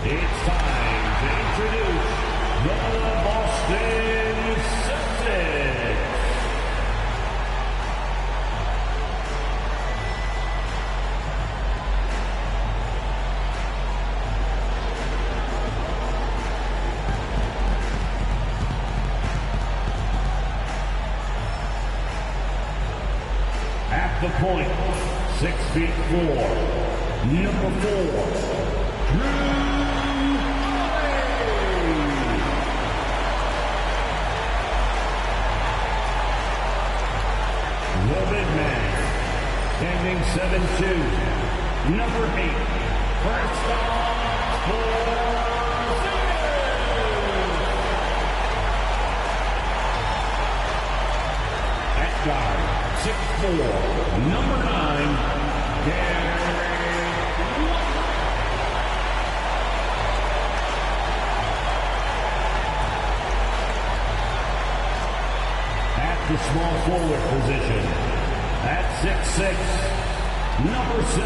It's time to introduce the Boston Celtics. At the point, 6'4", number 4, the big man, standing 7'2", number 8, at guard, 6'4", number 9, at the small forward position, at 6'6", number 7,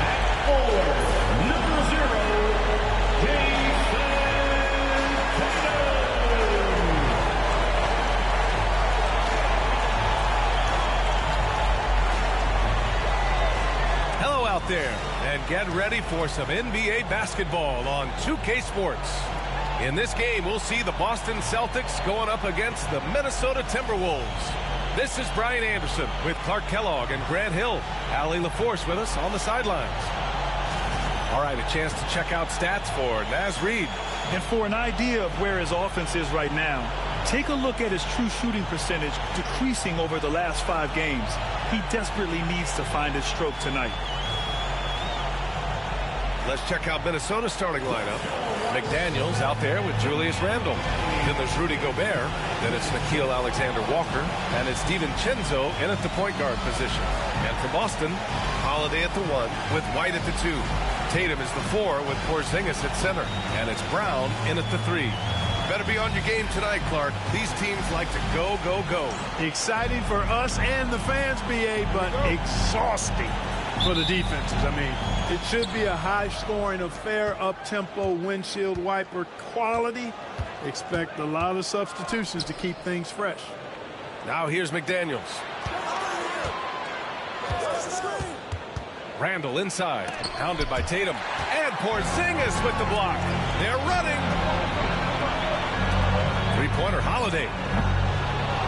at forward, number 0, out there, and get ready for some NBA basketball on 2K Sports. In this game, we'll see the Boston Celtics going up against the Minnesota Timberwolves. This is Brian Anderson with Clark Kellogg and Grant Hill. Allie LaForce with us on the sidelines. All right, a chance to check out stats for Naz Reid. And for an idea of where his offense is right now, take a look at his true shooting percentage decreasing over the last 5 games. He desperately needs to find his stroke tonight. Let's check out Minnesota's starting lineup. McDaniels out there with Julius Randle. Then there's Rudy Gobert. Then it's Nickeil Alexander-Walker. And it's DiVincenzo in at the point guard position. And for Boston, Holiday at the 1 with White at the 2. Tatum is the 4 with Porzingis at center. And it's Brown in at the 3. Better be on your game tonight, Clark. These teams like to go, go, go. Exciting for us and the fans, BA, but exhausting for the defenses. I mean, it should be a high-scoring affair, up-tempo, windshield wiper quality. Expect a lot of substitutions to keep things fresh. Now here's McDaniels. Randle inside, hounded by Tatum. And Porzingis with the block. They're running. Three-pointer, Holiday.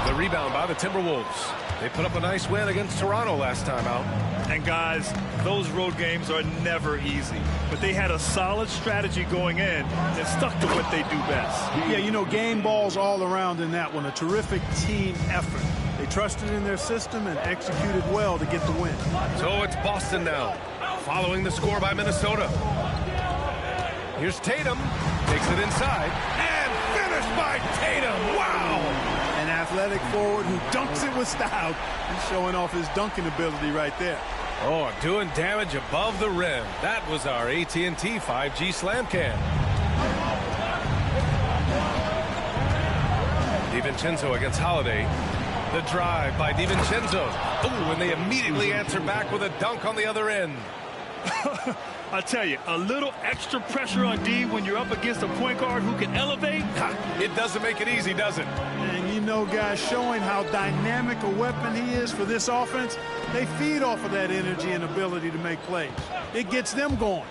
The rebound by the Timberwolves. They put up a nice win against Toronto last time out. And guys, those road games are never easy. But they had a solid strategy going in and stuck to what they do best. Yeah, you know, game balls all around in that one. A terrific team effort. They trusted in their system and executed well to get the win. So it's Boston now, following the score by Minnesota. Here's Tatum. Takes it inside. And finished by Tatum. Wow! An athletic forward who dunks it with style. He's showing off his dunking ability right there. Oh, doing damage above the rim. That was our AT&T 5G slam cam. DiVincenzo against Holiday. The drive by DiVincenzo. Ooh, and they immediately answer back with a dunk on the other end. I tell you, a little extra pressure on D when you're up against a point guard who can elevate. It doesn't make it easy, does it? And you know, guys, showing how dynamic a weapon he is for this offense, they feed off of that energy and ability to make plays. It gets them going.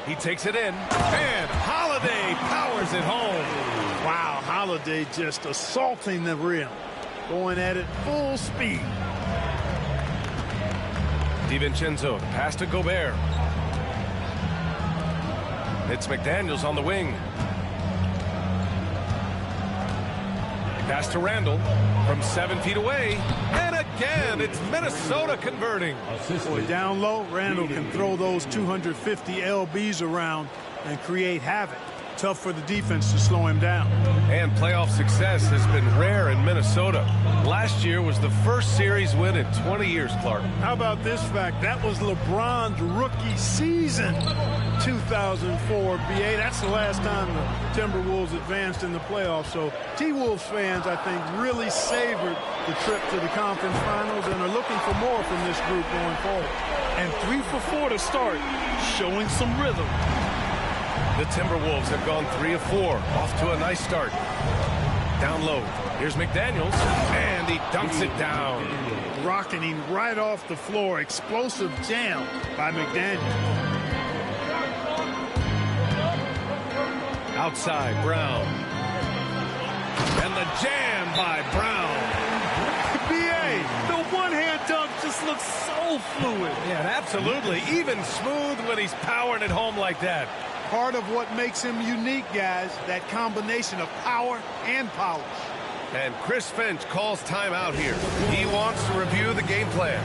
He takes it in, and Holiday powers it home. Wow, Holiday just assaulting the rim, going at it full speed. DiVincenzo, pass to Gobert. It's McDaniels on the wing. Pass to Randle from 7 feet away. And again, it's Minnesota converting. Boy, down low, Randle can throw those 250 LBs around and create havoc. Tough for the defense to slow him down. And playoff success has been rare in Minnesota. Last year was the first series win in 20 years, Clark. How about this fact? That was LeBron's rookie season. 2004, BA. That's the last time the Timberwolves advanced in the playoffs. So T-Wolves fans, I think, really savored the trip to the conference finals and are looking for more from this group going forward. And 3 for 4 to start, showing some rhythm. The Timberwolves have gone 3 of 4, off to a nice start. Down low, here's McDaniels, and he dunks it down. Rocketing right off the floor. Explosive jam by McDaniels. Outside, Brown. And the jam by Brown. BA, the one-hand dunk just looks so fluid. Yeah, absolutely. Even smooth when he's powering it home like that. Part of what makes him unique, guys, that combination of power and polish. And Chris Finch calls timeout here. He wants to review the game plan.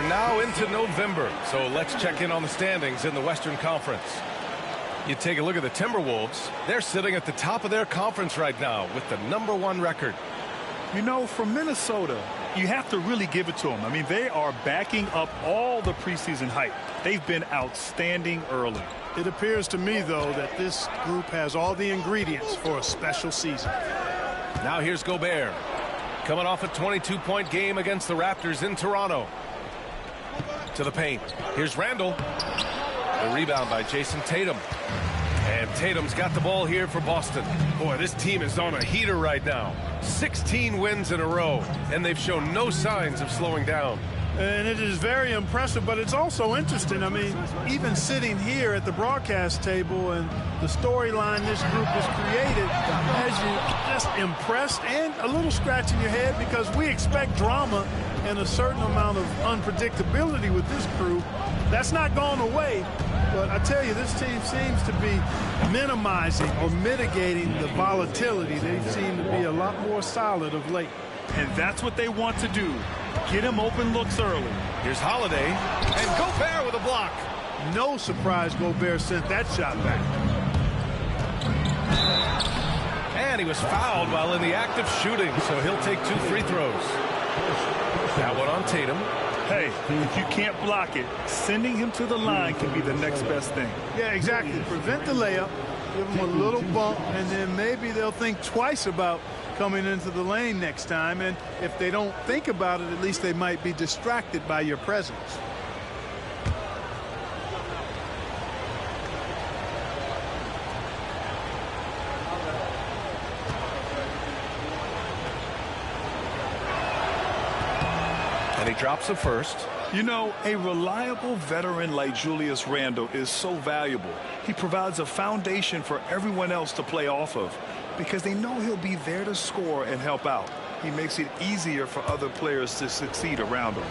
Now into November, so let's check in on the standings in the Western Conference. You take a look at the Timberwolves. They're sitting at the top of their conference right now with the #1 record. You know, from Minnesota, you have to really give it to them. I mean, they are backing up all the preseason hype. They've been outstanding early. It appears to me, though, that this group has all the ingredients for a special season. Now here's Gobert, coming off a 22-point game against the Raptors in Toronto. To the paint. Here's Randall. The rebound by Jason Tatum. And Tatum's got the ball here for Boston. Boy, this team is on a heater right now. 16 wins in a row, and they've shown no signs of slowing down. And it is very impressive, but it's also interesting. I mean, even sitting here at the broadcast table and the storyline this group has created has you just impressed and a little scratch in your head, because we expect drama and a certain amount of unpredictability with this crew. That's not gone away, but I tell you, this team seems to be minimizing or mitigating the volatility. They seem to be a lot more solid of late. And that's what they want to do. Get him open looks early. Here's Holiday, and Gobert with a block. No surprise Gobert sent that shot back. And he was fouled while in the act of shooting, so he'll take 2 free throws. That one on Tatum. Hey, if you can't block it, sending him to the line can be the next best thing. Yeah, exactly. Prevent the layup, give him a little bump, and then maybe they'll think twice about coming into the lane next time. And if they don't think about it, at least they might be distracted by your presence. And he drops the first. You know, a reliable veteran like Julius Randle is so valuable. He provides a foundation for everyone else to play off of, because they know he'll be there to score and help out. He makes it easier for other players to succeed around him.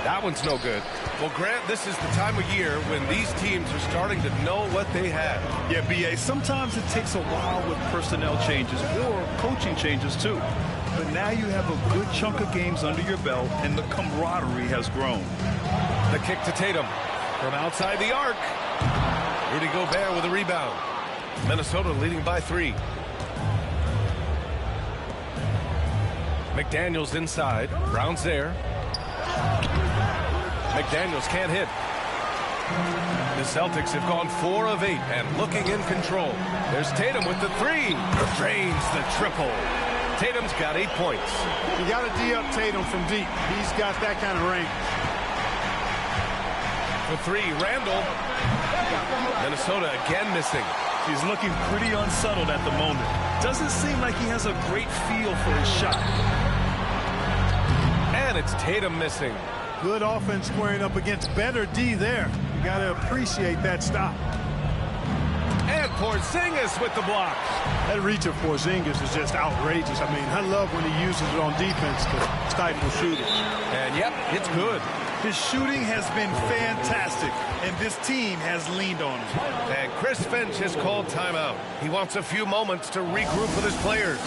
That one's no good. Well, Grant, this is the time of year when these teams are starting to know what they have. Yeah, B.A., sometimes it takes a while with personnel changes or coaching changes, too. But now you have a good chunk of games under your belt, and the camaraderie has grown. The kick to Tatum from outside the arc. Rudy Gobert with a rebound. Minnesota leading by 3. McDaniels inside. Brown's there. McDaniels can't hit. The Celtics have gone 4 of 8 and looking in control. There's Tatum with the 3. Drains the triple. Tatum's got 8 points. You got to D up Tatum from deep. He's got that kind of range. For 3, Randall. Minnesota again missing. He's looking pretty unsettled at the moment. Doesn't seem like he has a great feel for his shot. And it's Tatum missing. Good offense squaring up against better D there. You got to appreciate that stop. And Porzingis with the block. That reach of Porzingis is just outrageous. I mean, I love when he uses it on defense to stifle shooting. And yep, it's good. His shooting has been fantastic, and this team has leaned on him. And Chris Finch has called timeout. He wants a few moments to regroup with his players.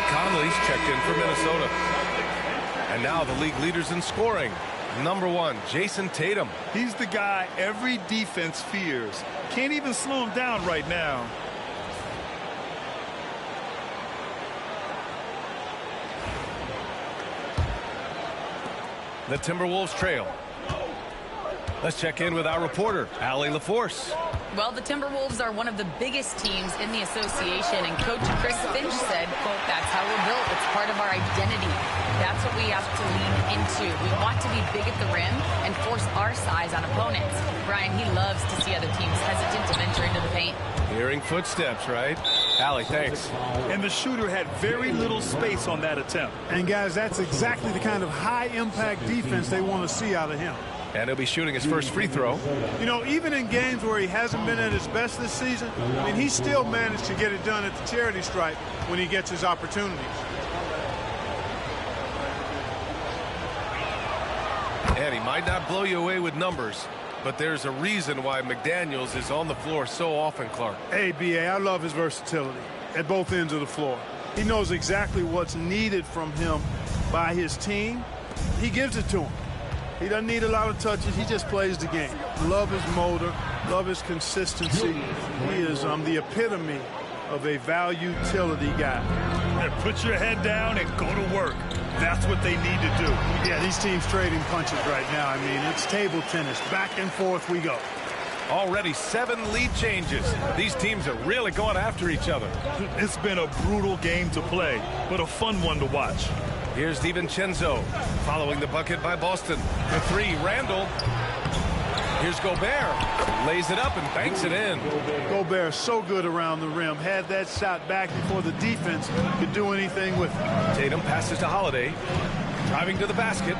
Conley's checked in for Minnesota. And now the league leaders in scoring. Number 1, Jason Tatum. He's the guy every defense fears. Can't even slow him down right now. The Timberwolves trail. Let's check in with our reporter, Allie LaForce. Well, the Timberwolves are one of the biggest teams in the association, and Coach Chris Finch said, quote, "That's how we're built. It's part of our identity. That's what we have to lean into. We want to be big at the rim and force our size on opponents." Brian, he loves to see other teams hesitant to venture into the paint. Hearing footsteps, right? Allie, thanks. And the shooter had very little space on that attempt. And, guys, that's exactly the kind of high-impact defense they want to see out of him. And he'll be shooting his first free throw. You know, even in games where he hasn't been at his best this season, I mean, he still managed to get it done at the charity stripe when he gets his opportunities. And he might not blow you away with numbers, but there's a reason why McDaniels is on the floor so often, Clark. Hey, B.A., I love his versatility at both ends of the floor. He knows exactly what's needed from him by his team. He gives it to him. He doesn't need a lot of touches. He just plays the game. Love his motor. Love his consistency. He is the epitome of a value-utility guy. Yeah, put your head down and go to work. That's what they need to do. Yeah, these teams trading punches right now. I mean, it's table tennis. Back and forth we go. Already 7 lead changes. These teams are really going after each other. It's been a brutal game to play, but a fun one to watch. Here's DiVincenzo following the bucket by Boston. The 3, Randall. Here's Gobert. Lays it up and banks it in. Gobert so good around the rim. Had that shot back before the defense could do anything with it. Tatum passes to Holiday. Driving to the basket.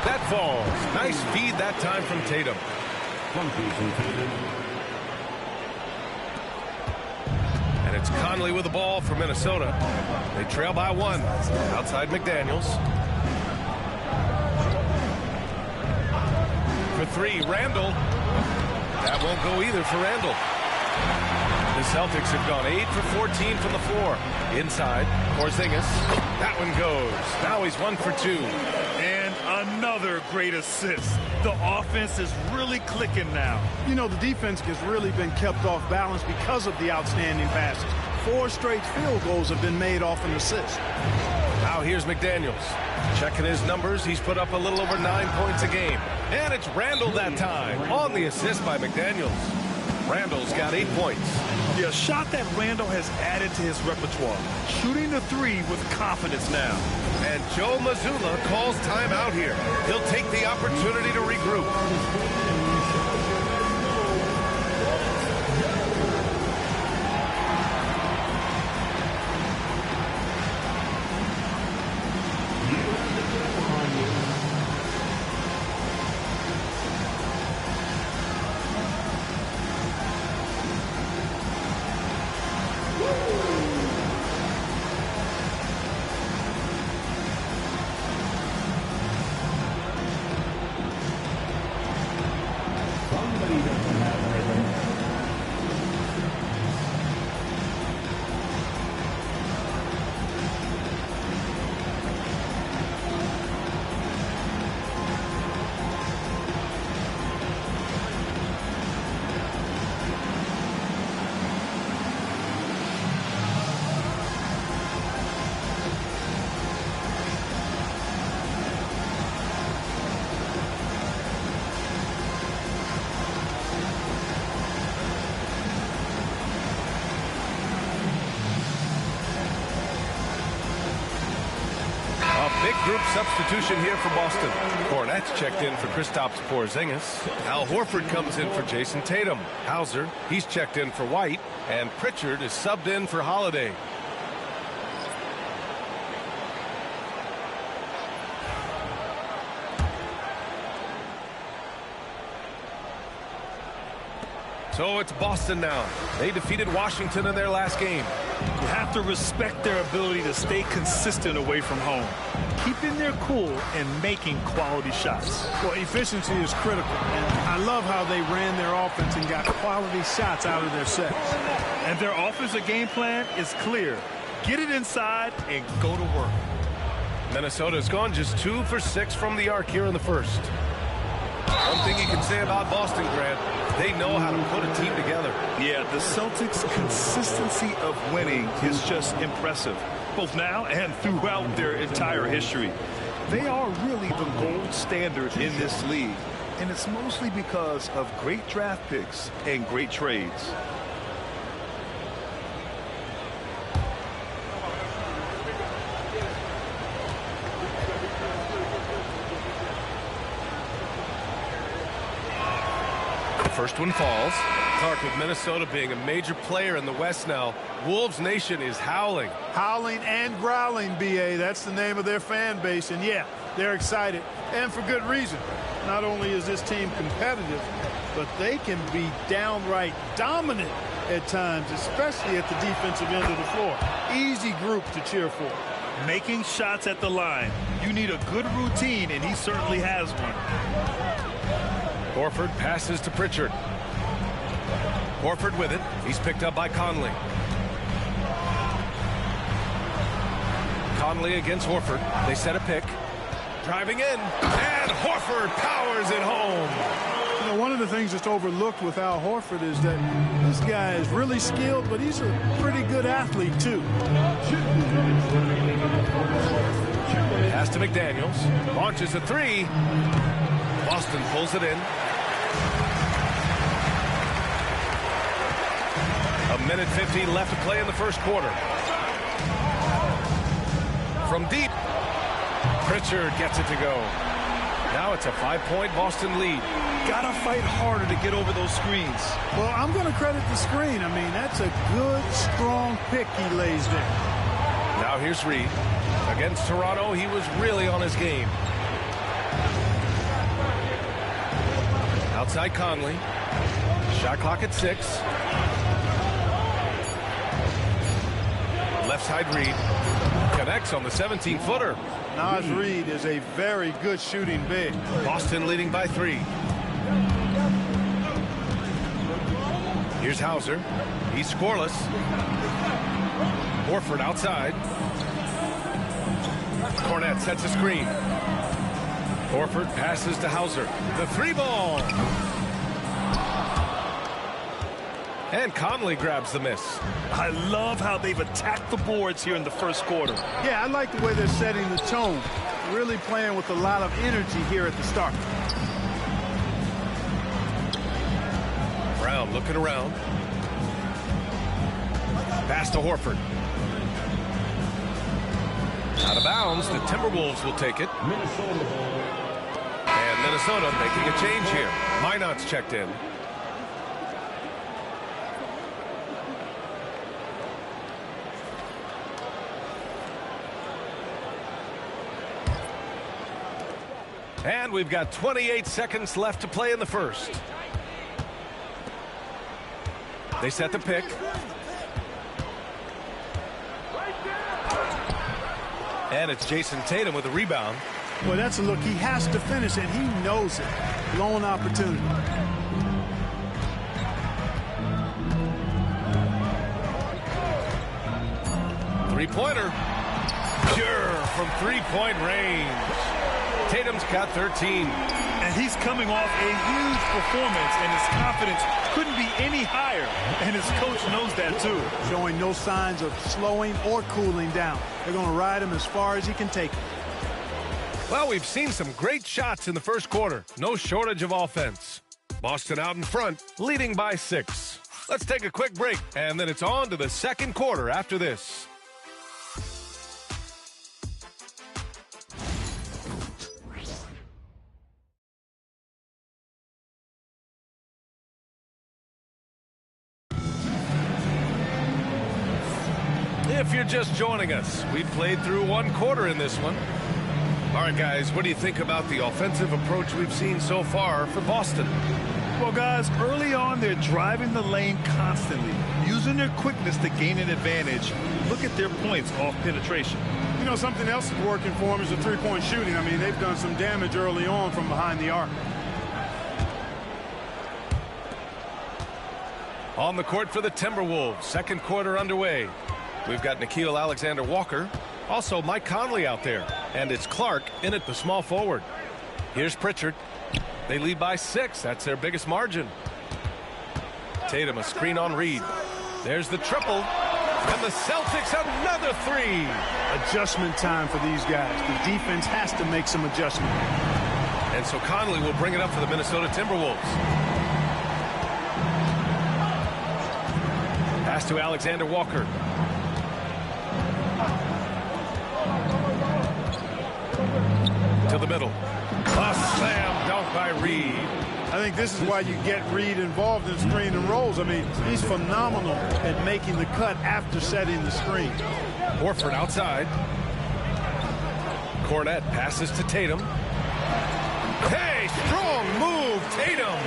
That falls. Nice feed that time from Tatum. And it's Conley with the ball for Minnesota. They trail by 1. Outside McDaniels. For 3, Randall. That won't go either for Randall. The Celtics have gone 8 for 14 from the floor. Inside, Porzingis. That one goes. Now he's 1 for 2. And another great assist. The offense is really clicking now. You know, the defense has really been kept off balance because of the outstanding passes. 4 straight field goals have been made off an assist. Now here's McDaniels. Checking his numbers, he's put up a little over 9 points a game. And it's Randall that time on the assist by McDaniels. Randall's got 8 points. Yeah, a shot that Randall has added to his repertoire. Shooting the 3 with confidence now. And Joe Mazzulla calls timeout here. He'll take the opportunity to regroup. Big group substitution here for Boston. Cornette's checked in for Kristaps Porzingis. Al Horford comes in for Jason Tatum. Hauser, he's checked in for White. And Pritchard is subbed in for Holiday. So it's Boston now. They defeated Washington in their last game. You have to respect their ability to stay consistent away from home, keeping their cool and making quality shots. Well, efficiency is critical. And I love how they ran their offense and got quality shots out of their sets. And their offensive game plan is clear. Get it inside and go to work. Minnesota's gone just 2 for 6 from the arc here in the first. One thing you can say about Boston, Grant, they know how to put a team together. Yeah, the Celtics' consistency of winning is just impressive, both now and throughout their entire history. They are really the gold standard in this league, and it's mostly because of great draft picks and great trades. First one falls. Clark, with Minnesota being a major player in the West now, Wolves Nation is howling. Howling and growling, B.A. That's the name of their fan base. And, yeah, they're excited. And for good reason. Not only is this team competitive, but they can be downright dominant at times, especially at the defensive end of the floor. Easy group to cheer for. Making shots at the line. You need a good routine, and he certainly has one. Horford passes to Pritchard. Horford with it. He's picked up by Conley. Conley against Horford. They set a pick. Driving in. And Horford powers it home. You know, one of the things that's overlooked with Al Horford is that this guy is really skilled, but he's a pretty good athlete, too. Pass to McDaniels. Launches a 3. Boston pulls it in. A minute 15 left to play in the first quarter. From deep, Pritchard gets it to go. Now it's a 5-point Boston lead. Gotta fight harder to get over those screens. Well, I'm going to credit the screen. I mean, that's a good, strong pick he lays there. Now here's Reed. Against Toronto, he was really on his game. Outside Conley. Shot clock at 6. Left side Reed. Connects on the 17-footer. Naz Reed is a very good shooting big. Boston leading by 3. Here's Hauser. He's scoreless. Horford outside. Cornette sets a screen. Horford passes to Hauser. The 3 ball. And Conley grabs the miss. I love how they've attacked the boards here in the first quarter. Yeah, I like the way they're setting the tone. Really playing with a lot of energy here at the start. Brown looking around. Pass to Horford. Out of bounds, the Timberwolves will take it. And Minnesota making a change here. Minot's checked in. And we've got 28 seconds left to play in the first. They set the pick. And it's Jason Tatum with a rebound. Well, that's a look. He has to finish, and he knows it. Lone opportunity. Three-pointer. Pure from three-point range. Tatum's got 13. And he's coming off a huge performance, and his confidence couldn't be any higher. And his coach knows that, too. Showing no signs of slowing or cooling down. They're going to ride him as far as he can take him. Well, we've seen some great shots in the first quarter. No shortage of offense. Boston out in front, leading by 6. Let's take a quick break, and then it's on to the second quarter after this. If you're just joining us, we've played through one quarter in this one. All right, guys, what do you think about the offensive approach we've seen so far for Boston? Well, guys, early on, they're driving the lane constantly, using their quickness to gain an advantage. Look at their points off penetration. You know, something else is working for them is the three-point shooting. I mean, they've done some damage early on from behind the arc. On the court for the Timberwolves, second quarter underway. We've got Nickeil Alexander-Walker, also Mike Conley out there, and it's Clark in at the small forward. Here's Pritchard. They lead by 6. That's their biggest margin. Tatum, a screen on Reed. There's the triple, and the Celtics another 3. Adjustment time for these guys. The defense has to make some adjustment. And so Conley will bring it up for the Minnesota Timberwolves. Pass to Alexander-Walker. To the middle. A slam dunk by Reed. I think this is why you get Reed involved in screen and rolls. I mean, he's phenomenal at making the cut after setting the screen. Horford outside. Cornette passes to Tatum. Hey, strong move, Tatum.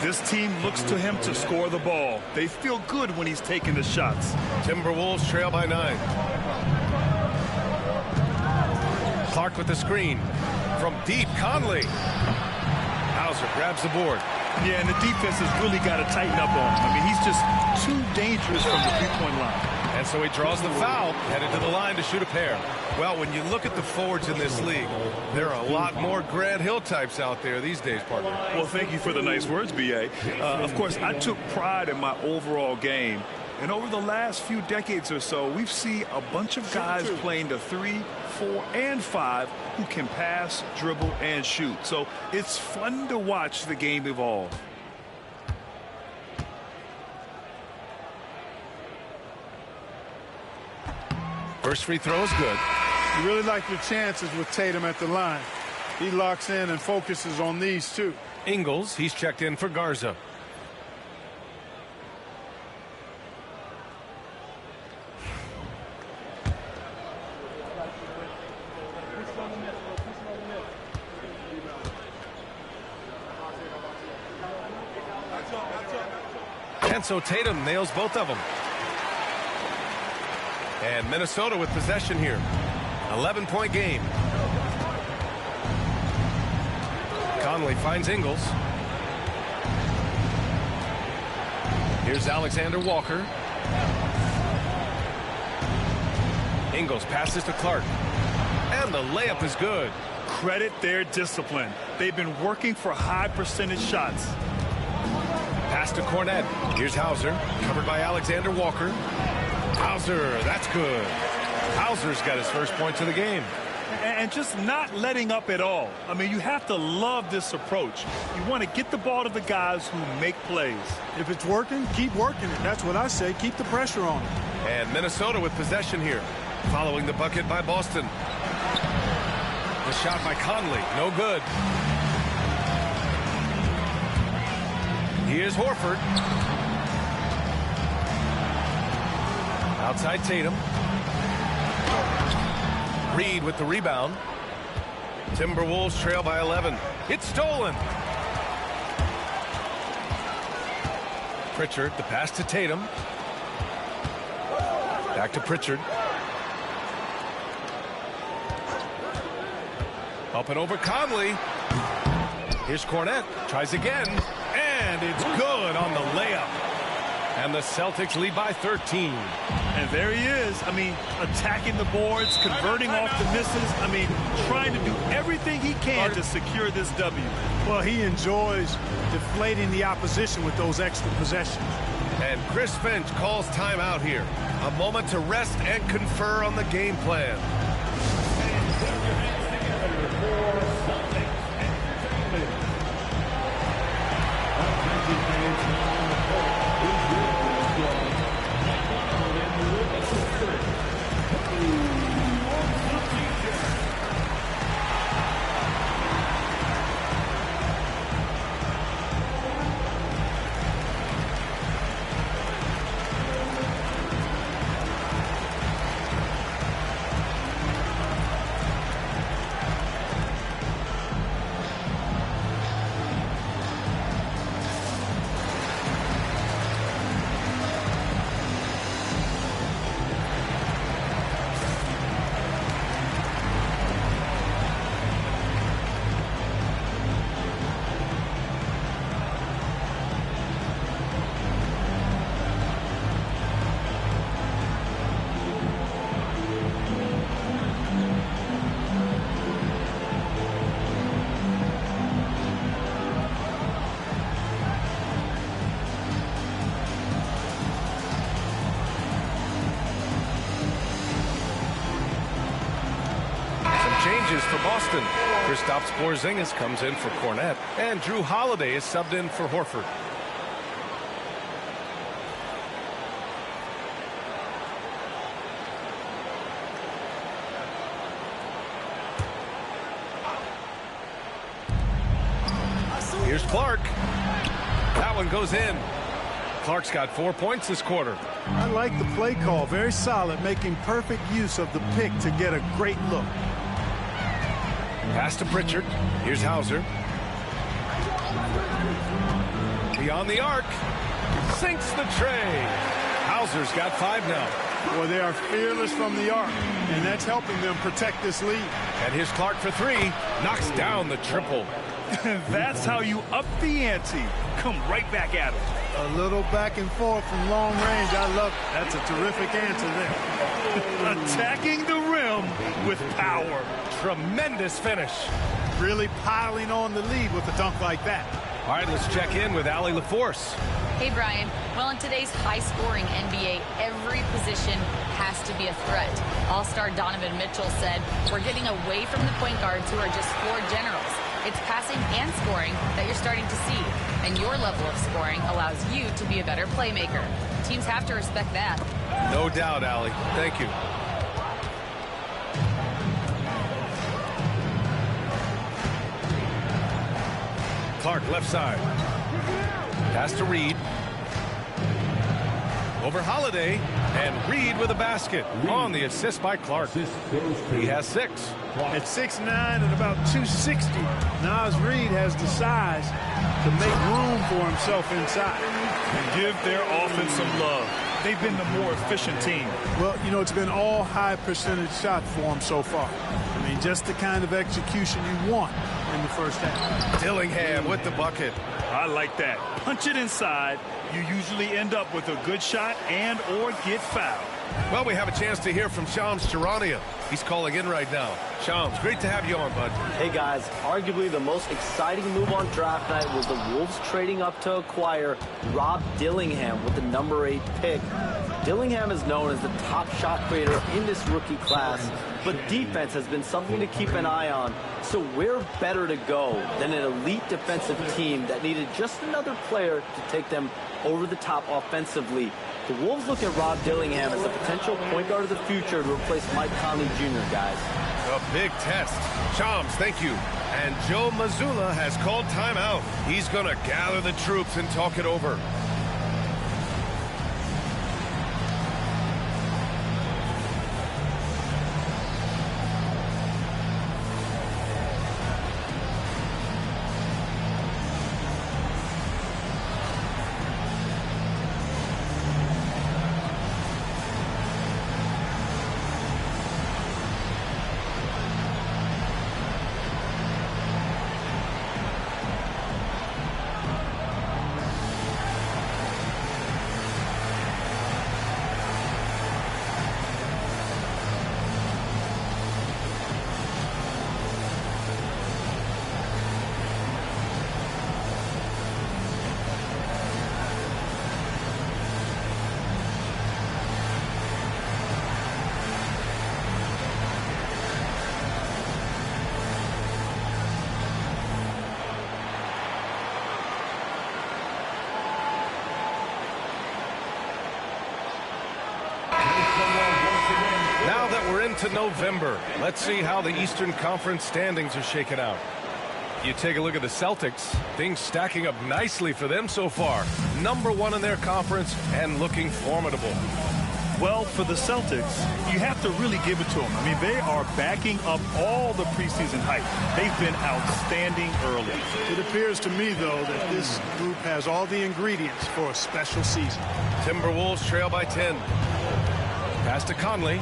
This team looks to him to score the ball. They feel good when he's taking the shots. Timberwolves trail by 9. Clark with the screen. From deep, Conley. Hauser grabs the board. Yeah, and the defense has really got to tighten up on him. I mean, he's just too dangerous from the three-point line. And so he draws the foul, headed to the line to shoot a pair. Well, when you look at the forwards in this league, there are a lot more Grant Hill types out there these days, partner. Well, thank you for the nice words, B.A. Of course, I took pride in my overall game. And over the last few decades or so, we've seen a bunch of guys playing the 3, 4, and 5 who can pass, dribble, and shoot. So it's fun to watch the game evolve. First free throw is good. You really like your chances with Tatum at the line. He locks in and focuses on these two. Ingles, he's checked in for Garza. And so Tatum nails both of them. And Minnesota with possession here. 11-point game. Conley finds Ingles. Here's Alexander-Walker. Ingles passes to Clark. And the layup is good. Credit their discipline. They've been working for high percentage shots. Pass to Cornette. Here's Hauser, covered by Alexander Walker. Hauser, that's good. Hauser's got his first points of the game. And just not letting up at all. I mean, you have to love this approach. You want to get the ball to the guys who make plays. If it's working, keep working it. That's what I say. Keep the pressure on it. And Minnesota with possession here. Following the bucket by Boston. The shot by Conley, no good. Here's Horford. Outside Tatum. Reed with the rebound. Timberwolves trail by 11. It's stolen. Pritchard, the pass to Tatum. Back to Pritchard. Up and over Conley. Here's Cornette. Tries again. And it's good on the layup. And the Celtics lead by 13. And there he is. I mean, attacking the boards, converting off the misses. I mean, trying to do everything he can to secure this W. Well, he enjoys deflating the opposition with those extra possessions. And Chris Finch calls timeout here. A moment to rest and confer on the game plan. Changes for Boston. Kristaps Porzingis comes in for Cornette, and Drew Holiday is subbed in for Horford. Here's Clark. That one goes in. Clark's got 4 points this quarter. I like the play call. Very solid, making perfect use of the pick to get a great look. Pass to Pritchard. Here's Hauser. Beyond the arc. Sinks the tray. Hauser's got 5 now. Well, they are fearless from the arc, and that's helping them protect this lead. And here's Clark for 3. Knocks down the triple. That's how you up the ante. Come right back at him. A little back and forth from long range. I love it. That's a terrific answer there. Attacking the rim with power. Tremendous finish. Really piling on the lead with a dunk like that. All right, let's check in with Allie LaForce. Hey, Brian. Well, in today's high-scoring NBA, every position has to be a threat. All-star Donovan Mitchell said, "We're getting away from the point guards who are just floor generals. It's passing and scoring that you're starting to see, and your level of scoring allows you to be a better playmaker." Teams have to respect that. No doubt, Allie. Thank you. Clark, left side. Pass to Reed. Over Holiday, and Reed with a basket on the assist by Clark. He has 6. At 6'9" and about 260, Naz Reid has the size to make room for himself inside. And give their offense some love. They've been the more efficient team. Well, you know, it's been all high percentage shots for them so far. I mean, just the kind of execution you want in the first half. Dillingham with the bucket. I like that. Punch it inside. You usually end up with a good shot and or get fouled. Well, we have a chance to hear from Shams Charania. He's calling in right now. Shams, great to have you on, bud. Hey, guys. Arguably the most exciting move on draft night was the Wolves trading up to acquire Rob Dillingham with the number 8 pick. Dillingham is known as the top shot creator in this rookie class, but defense has been something to keep an eye on. So where better to go than an elite defensive team that needed just another player to take them over the top offensively? The Wolves look at Rob Dillingham as the potential point guard of the future to replace Mike Conley Jr., guys. A big test. Shams, thank you. And Joe Mazzulla has called timeout. He's going to gather the troops and talk it over. Now that we're into November, let's see how the Eastern Conference standings are shaken out. You take a look at the Celtics, things stacking up nicely for them so far. Number 1 in their conference and looking formidable. Well, for the Celtics, you have to really give it to them. I mean, they are backing up all the preseason hype. They've been outstanding early. It appears to me, though, that this group has all the ingredients for a special season. Timberwolves trail by 10. Pass to Conley.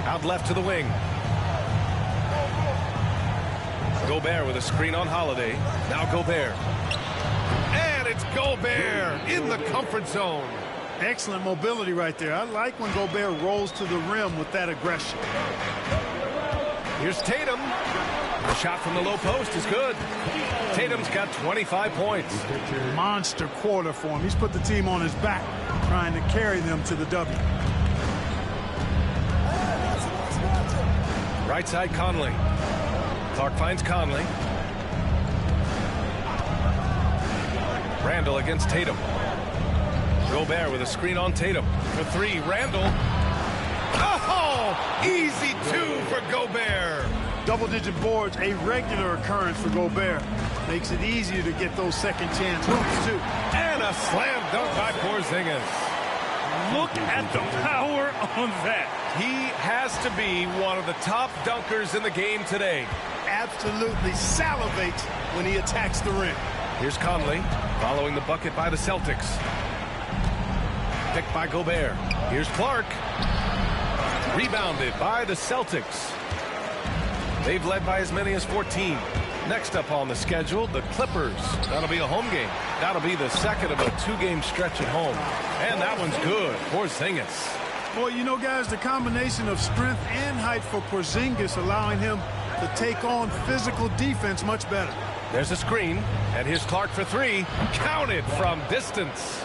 Out left to the wing. Gobert with a screen on Holiday. Now Gobert. And it's Gobert in the comfort zone. Excellent mobility right there. I like when Gobert rolls to the rim with that aggression. Here's Tatum. The shot from the low post is good. Tatum's got 25 points. Monster quarter for him. He's put the team on his back, trying to carry them to the W. Right side, Conley. Clark finds Conley. Randall against Tatum. Gobert with a screen on Tatum. For 3, Randall. Oh, easy 2 for Gobert. Double-digit boards, a regular occurrence for Gobert. Makes it easier to get those second chance hooks, too. And a slam dunk by Porzingis. Look at the power on that. He has to be one of the top dunkers in the game today. Absolutely salivates when he attacks the rim. Here's Conley following the bucket by the Celtics. Picked by Gobert. Here's Clark. Rebounded by the Celtics. They've led by as many as 14. Next up on the schedule, the Clippers. That'll be a home game. That'll be the second of a 2-game stretch at home. And that one's good. Porzingis. Boy, you know, guys, the combination of strength and height for Porzingis allowing him to take on physical defense much better. There's a screen, and here's Clark for 3. Counted from distance.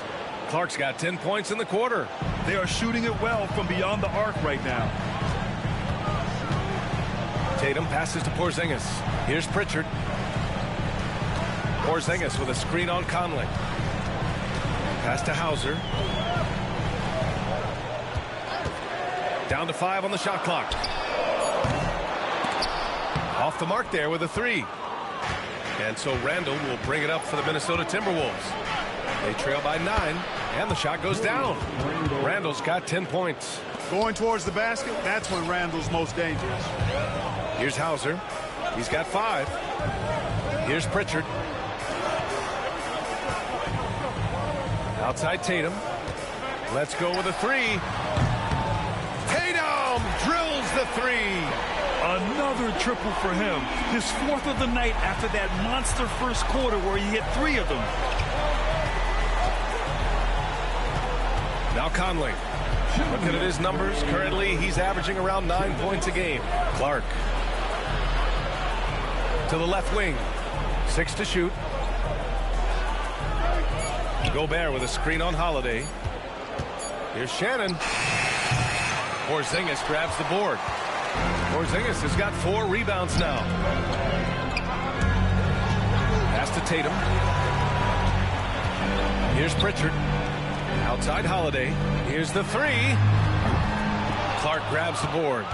Clark's got 10 points in the quarter. They are shooting it well from beyond the arc right now. Tatum passes to Porzingis. Here's Pritchard. Porzingis with a screen on Conley. Pass to Hauser. Down to 5 on the shot clock. Off the mark there with a 3. And so Randall will bring it up for the Minnesota Timberwolves. They trail by 9, and the shot goes down. Randall's got 10 points. Going towards the basket, that's when Randall's most dangerous. Here's Hauser. He's got 5. Here's Pritchard. Outside Tatum. Let's go with a 3. Tatum drills the 3. Another triple for him. His 4th of the night after that monster first quarter where he hit 3 of them. Now Conley. Looking at his numbers, currently he's averaging around 9 points a game. Clark. To the left wing. 6 to shoot. Gobert with a screen on Holiday. Here's Shannon. Porzingis grabs the board. Porzingis has got 4 rebounds now. Pass to Tatum. Here's Pritchard. Outside Holiday. Here's the 3. Clark grabs the board.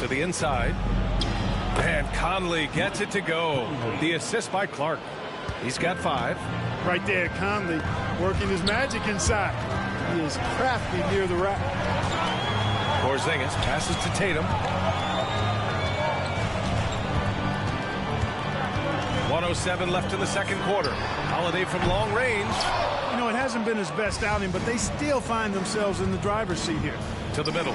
To the inside. And Conley gets it to go. The assist by Clark. He's got 5. Right there, Conley working his magic inside. He is crafty near the rack. Porzingis passes to Tatum. 1:07 left in the second quarter. Holiday from long range. You know, it hasn't been his best outing, but they still find themselves in the driver's seat here. To the middle.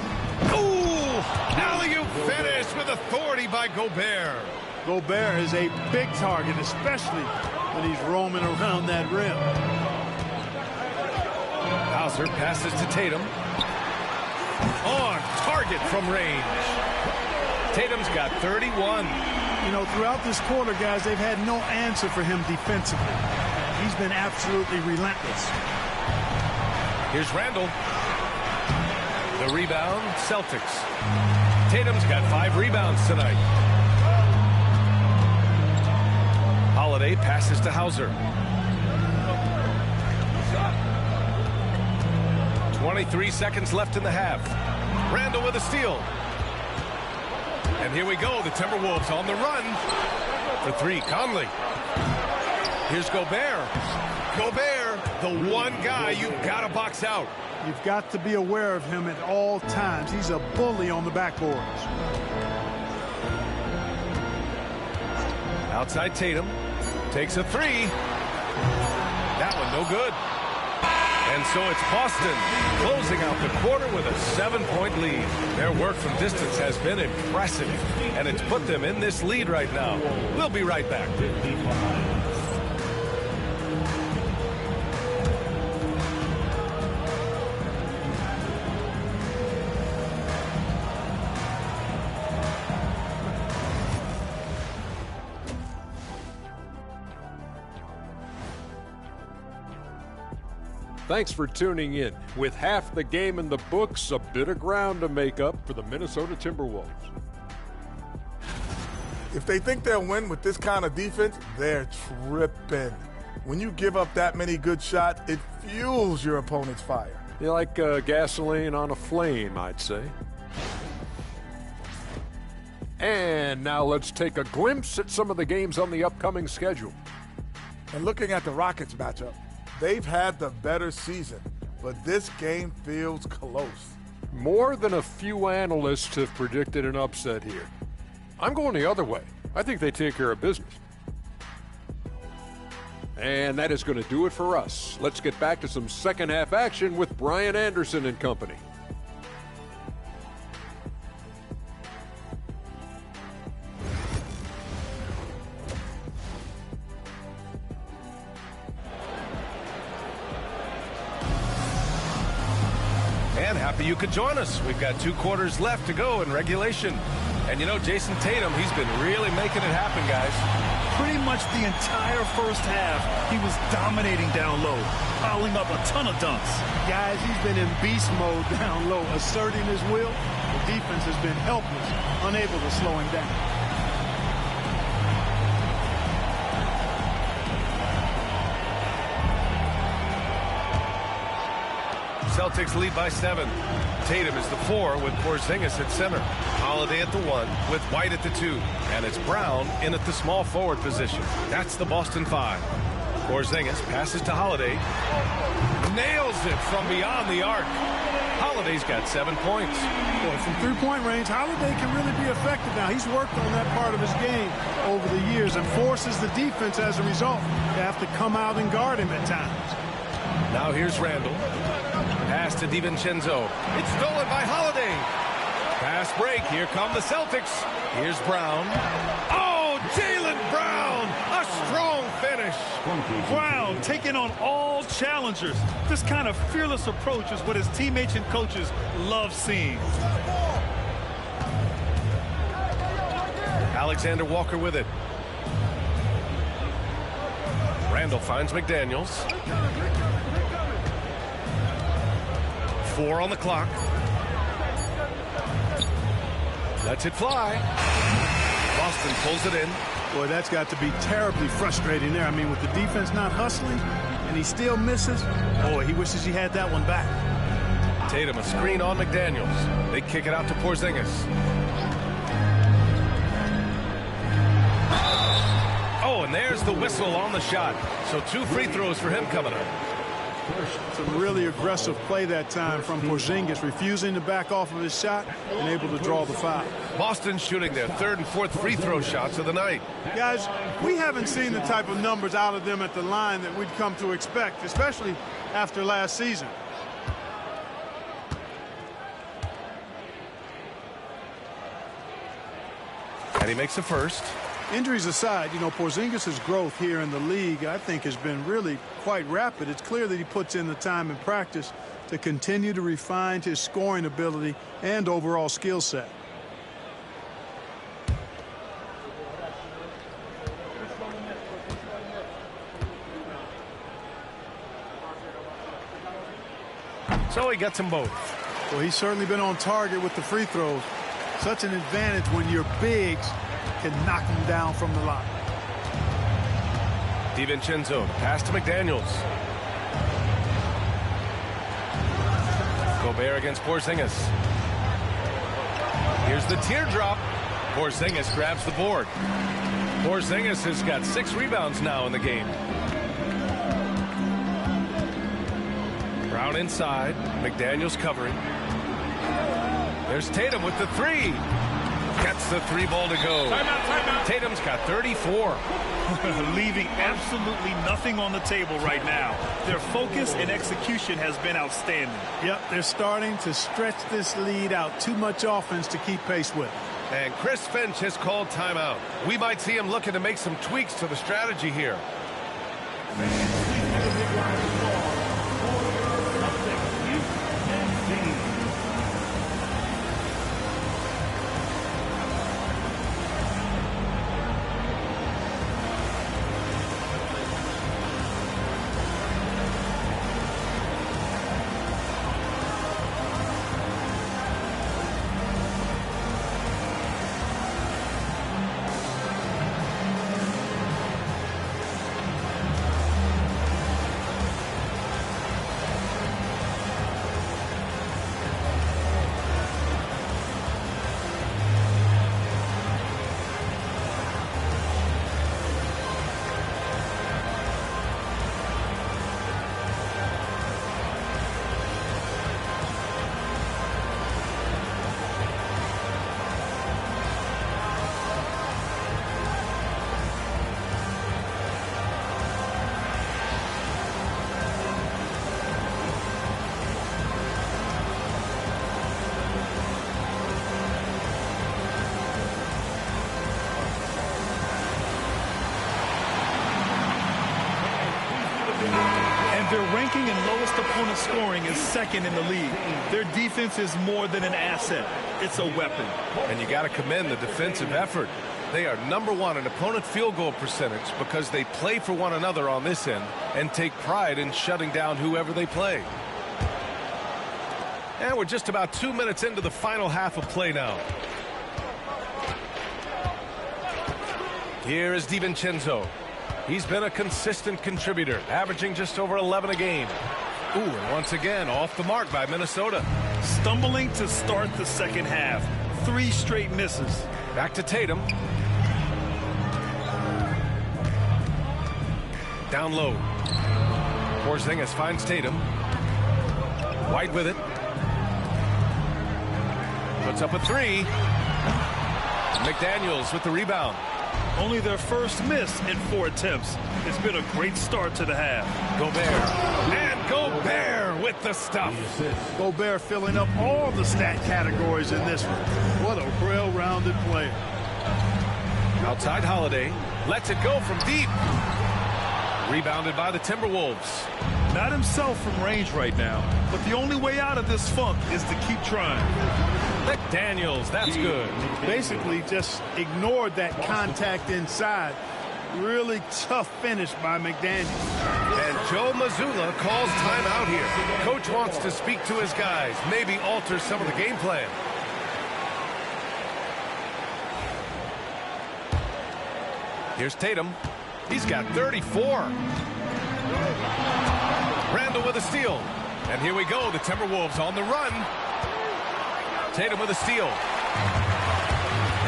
Ooh! Alley-oop finish with authority by Gobert. Gobert is a big target, especially when he's roaming around that rim. Hauser passes to Tatum. On target from range. Tatum's got 31. You know, throughout this quarter, guys, they've had no answer for him defensively. He's been absolutely relentless. Here's Randall. The rebound, Celtics. Tatum's got 5 rebounds tonight. Holiday passes to Hauser. 23 seconds left in the half. Randall with a steal. And here we go. The Timberwolves on the run. For 3, Conley. Here's Gobert. Gobert, the one guy you've got to box out. You've got to be aware of him at all times. He's a bully on the backboards. Outside Tatum. Takes a 3. That one no good. And so it's Boston closing out the quarter with a 7-point lead. Their work from distance has been impressive, and it's put them in this lead right now. We'll be right back. Thanks for tuning in. With half the game in the books, a bit of ground to make up for the Minnesota Timberwolves. If they think they'll win with this kind of defense, they're tripping. When you give up that many good shots, it fuels your opponent's fire. You like gasoline on a flame, I'd say. And now let's take a glimpse at some of the games on the upcoming schedule. And looking at the Rockets matchup, they've had the better season, but this game feels close. More than a few analysts have predicted an upset here. I'm going the other way. I think they take care of business. And that is going to do it for us. Let's get back to some second half action with Brian Anderson and company. And happy you could join us. We've got 2 quarters left to go in regulation. And you know, Jason Tatum, he's been really making it happen, guys. Pretty much the entire first half, he was dominating down low, piling up a ton of dunks. Guys, he's been in beast mode down low, asserting his will. The defense has been helpless, unable to slow him down. Celtics lead by 7. Tatum is the 4 with Porzingis at center. Holiday at the 1 with White at the 2. And it's Brown in at the small forward position. That's the Boston 5. Porzingis passes to Holiday. Nails it from beyond the arc. Holiday's got 7 points. Boy, from three-point range, Holiday can really be effective now. He's worked on that part of his game over the years and forces the defense as a result to have to come out and guard him at times. Now here's Randall. Pass to DiVincenzo. It's stolen by Holiday. Fast break. Here come the Celtics. Here's Brown. Oh, Jaylen Brown. A strong finish. Brown taking on all challengers. This kind of fearless approach is what his teammates and coaches love seeing. Alexander Walker with it. Randall finds McDaniels. 4 on the clock. Lets it fly. Boston pulls it in. Boy, that's got to be terribly frustrating there. I mean, with the defense not hustling and he still misses, boy, he wishes he had that one back. Tatum a screen on McDaniels. They kick it out to Porzingis. Oh, and there's the whistle on the shot. So 2 free throws for him coming up. Some really aggressive play that time from Porzingis, refusing to back off of his shot and able to draw the foul. Boston shooting their 3rd and 4th free throw shots of the night. Guys, we haven't seen the type of numbers out of them at the line that we'd come to expect, especially after last season. And he makes the first. Injuries aside, you know, Porzingis' growth here in the league, I think, has been really quite rapid. It's clear that he puts in the time in practice to continue to refine his scoring ability and overall skill set. So he gets them both. Well, he's certainly been on target with the free throws. Such an advantage when your bigs can knock him down from the line. DiVincenzo, pass to McDaniels. Gobert against Porzingis. Here's the teardrop. Porzingis grabs the board. Porzingis has got 6 rebounds now in the game. Brown inside. McDaniels covering. There's Tatum with the 3. Gets the 3 ball to go. Timeout. Tatum's got 34. Leaving absolutely nothing on the table right now. Their focus and execution has been outstanding. Yep, they're starting to stretch this lead out. Too much offense to keep pace with. And Chris Finch has called timeout. We might see him looking to make some tweaks to the strategy here. Their ranking in lowest opponent scoring is 2nd in the league. Their defense is more than an asset. It's a weapon. And you got to commend the defensive effort. They are #1 in opponent field goal percentage because they play for one another on this end and take pride in shutting down whoever they play. And we're just about 2 minutes into the final half of play now. Here is DiVincenzo. He's been a consistent contributor, averaging just over 11 a game. Ooh, and once again, off the mark by Minnesota. Stumbling to start the second half. 3 straight misses. Back to Tatum. Down low. Porzingis finds Tatum. White with it. Puts up a 3. McDaniels with the rebound. Only their first miss in 4 attempts. It's been a great start to the half. Gobert. And Gobert with the stuff. Gobert filling up all the stat categories in this one. What a well-rounded player. Outside Holiday. Lets it go from deep. Rebounded by the Timberwolves. Not himself from range right now, but the only way out of this funk is to keep trying. McDaniels, that's good. Basically just ignored that contact inside. Really tough finish by McDaniels. And Joe Mazzulla calls timeout here. Coach wants to speak to his guys, maybe alter some of the game plan. Here's Tatum. He's got 34. Randall with a steal. And here we go, the Timberwolves on the run. Tatum with a steal.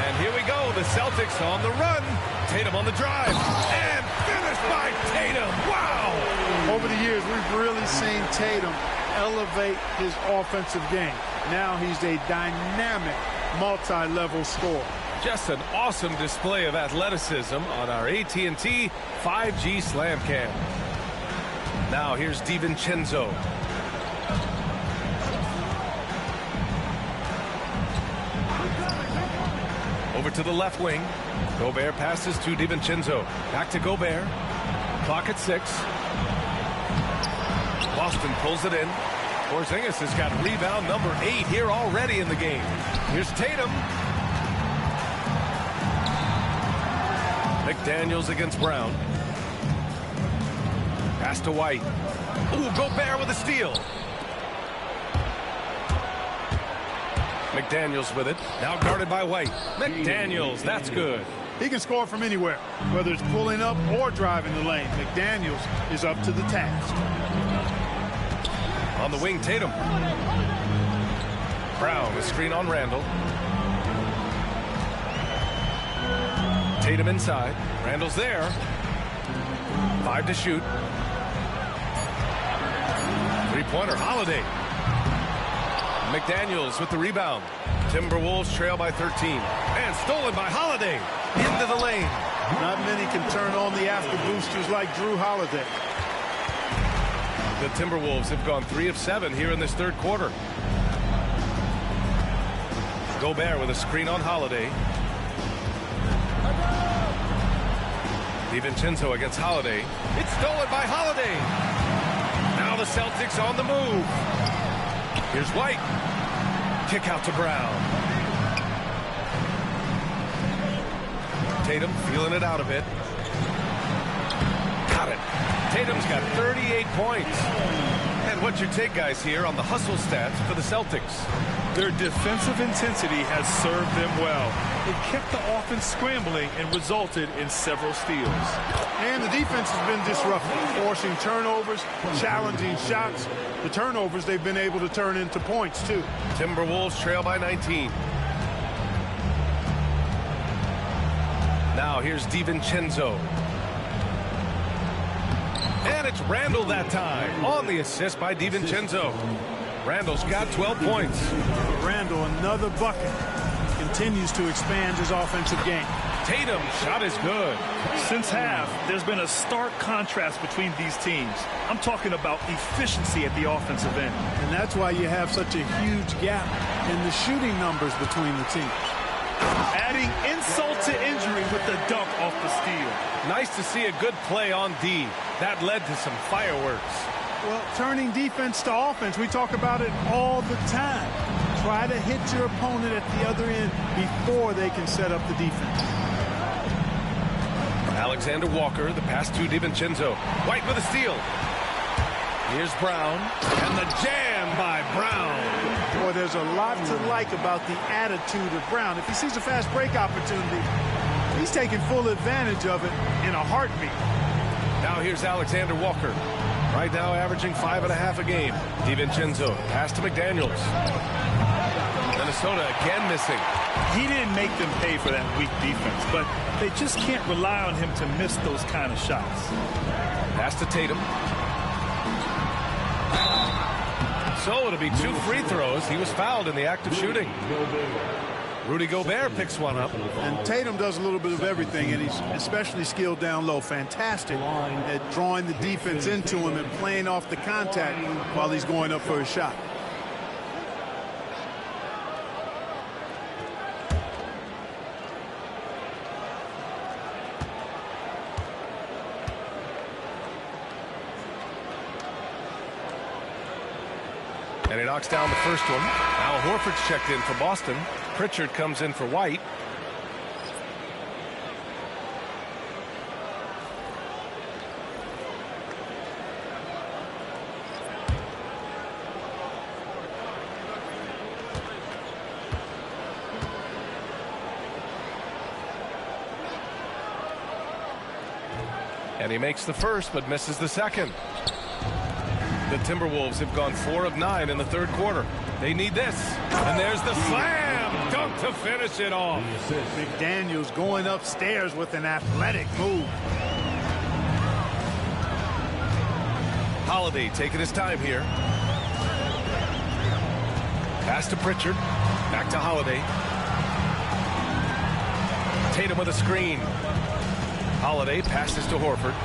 And here we go, the Celtics on the run. Tatum on the drive. And finished by Tatum. Wow! Over the years, we've really seen Tatum elevate his offensive game. Now he's a dynamic, multi-level scorer. Just an awesome display of athleticism on our AT&T 5G Slam Cam. Now here's DiVincenzo. Over to the left wing. Gobert passes to DiVincenzo. Back to Gobert. Clock at 6. Boston pulls it in. Porzingis has got rebound number 8 here already in the game. Here's Tatum. McDaniels against Brown. Pass to White. Ooh, Gobert with a steal. McDaniels with it. Now guarded by White. McDaniels, that's good. He can score from anywhere, whether it's pulling up or driving the lane. McDaniels is up to the task. On the wing, Tatum. Brown, a screen on Randall. Tatum inside. Randall's there. 5 to shoot. Three-pointer, Holiday. McDaniels with the rebound. Timberwolves trail by 13. And stolen by Holiday. Into the lane. Not many can turn on the after boosters like Drew Holiday. The Timberwolves have gone 3 of 7 here in this third quarter. Gobert with a screen on Holiday. DiVincenzo against Holiday. It's stolen by Holiday. Now the Celtics on the move. Here's White. Kick out to Brown. Tatum feeling it out a bit. Got it. Tatum's got 38 points. And what's your take, guys, here on the hustle stats for the Celtics? Their defensive intensity has served them well. It kept the offense scrambling and resulted in several steals. And the defense has been disruptive, forcing turnovers, challenging shots. The turnovers they've been able to turn into points, too. Timberwolves trail by 19. Now here's DiVincenzo. And it's Randall that time on the assist by DiVincenzo. Randall's got 12 points. Randall, another bucket, continues to expand his offensive game. Tatum shot is good. Since half, there's been a stark contrast between these teams. I'm talking about efficiency at the offensive end. And that's why you have such a huge gap in the shooting numbers between the teams. Adding insult to injury with the dunk off the steal. Nice to see a good play on D. That led to some fireworks. Well, turning defense to offense, we talk about it all the time. Try to hit your opponent at the other end before they can set up the defense. Alexander Walker, the pass to DiVincenzo. White with a steal. Here's Brown, and the jam by Brown. Boy, there's a lot to like about the attitude of Brown. If he sees a fast break opportunity, he's taking full advantage of it in a heartbeat. Now here's Alexander Walker. Right now averaging 5.5 a game. DiVincenzo, pass to McDaniels. Minnesota again missing. He didn't make them pay for that weak defense, but they just can't rely on him to miss those kind of shots. Pass to Tatum. So it'll be 2 free throws. He was fouled in the act of shooting. Rudy Gobert picks one up. And Tatum does a little bit of everything, and he's especially skilled down low. Fantastic at drawing the defense into him and playing off the contact while he's going up for a shot. And he knocks down the first one. Al Horford's checked in for Boston. Pritchard comes in for White. And he makes the first, but misses the second. The Timberwolves have gone 4 of 9 in the third quarter. They need this. And there's the slam dunk to finish it off. McDaniels going upstairs with an athletic move. Holiday taking his time here. Pass to Pritchard. Back to Holiday. Tatum with a screen. Holiday passes to Horford.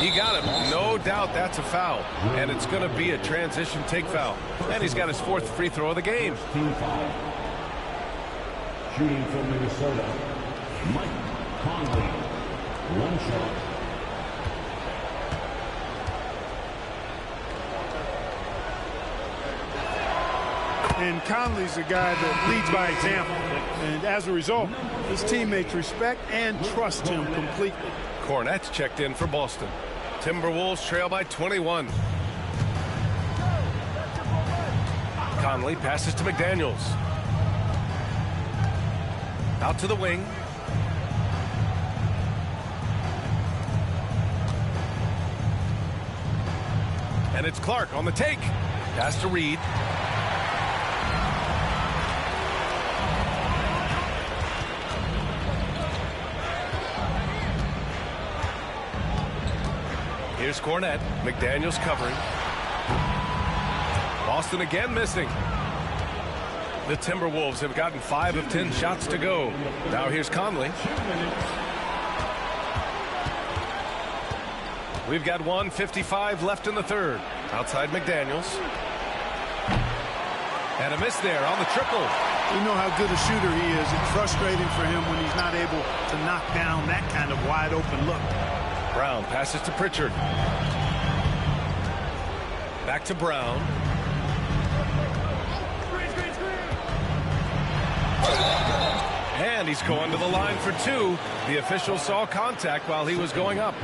He got him. No doubt that's a foul. And it's going to be a transition take foul. And he's got his 4th free throw of the game. Team foul. Shooting from Minnesota, Mike Conley. One shot. And Conley's a guy that leads by example. And as a result, his teammates respect and trust him completely. Cornette's checked in for Boston. Timberwolves trail by 21. Conley passes to McDaniels. Out to the wing. And it's Clark on the take. Pass to Reed. Here's Cornette. McDaniels covering. Boston again missing. The Timberwolves have gotten 5 of 10 shots to go. Now here's Conley. We've got 1:55 left in the third. Outside McDaniels. And a miss there on the triple. We know how good a shooter he is. It's frustrating for him when he's not able to knock down that kind of wide open look. Brown passes to Pritchard. Back to Brown. And he's going to the line for 2. The official saw contact while he was going up.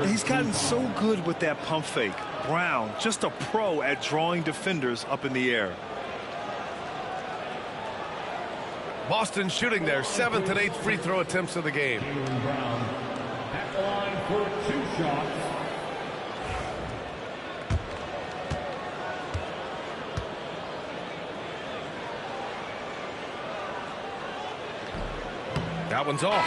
He's gotten so good with that pump fake. Brown, just a pro at drawing defenders up in the air. Boston shooting their 7th and 8th free throw attempts of the game. Brown at the line for 2 shots. That one's off.